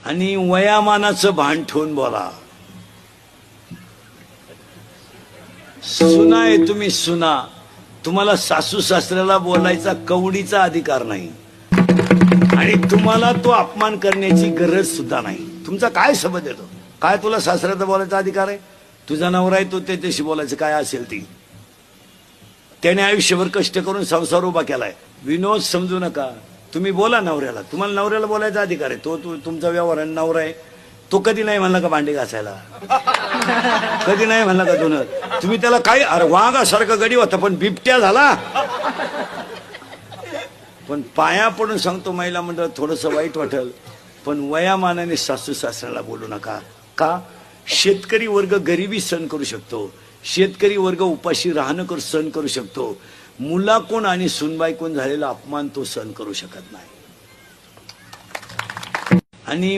आणि वयामानाचं भान ठेवून बोला. सुना आहे तुम्ही, सुना. तुम्हाला सासू सासऱ्याला बोलायचा कवडीचा अधिकार नाही आणि तुम्हाला तो अपमान करण्याची गरज सुद्धा नाही. तुमचा काय संबंध येतो? काय तुला सासऱ्याचा बोलायचा अधिकार आहे? तुझा नवरा आहे तो त्याच्याशी बोलायचं काय असेल ती. त्याने आयुष्यभर कष्ट करून संसार उभा केलाय. विनोद समजू नका. तुम्ही बोला नवऱ्याला. तुम्हाला नवऱ्याला बोलायचा अधिकार आहे. तो तुमचा व्यवहार नवरा आहे. तो कधी नाही म्हणला का भांडी घासायला, कधी नाही म्हणला का धुणं. तुम्ही त्याला काय अरे वाघासारखं गडी होता पण बिबट्या झाला. पण पाया पडून सांगतो महिला मंडळ, थोडस वाईट वाटेल पण वयामानाने सासू सासऱ्याला बोलू नका. का? शेतकरी वर्ग गरिबी सहन करू शकतो. शेतकरी वर्ग उपाशी राहणं सहन करू शकतो. मुलाकोण आणि सुनबाईकोण झालेला अपमान तो सहन करू शकत नाही. आणि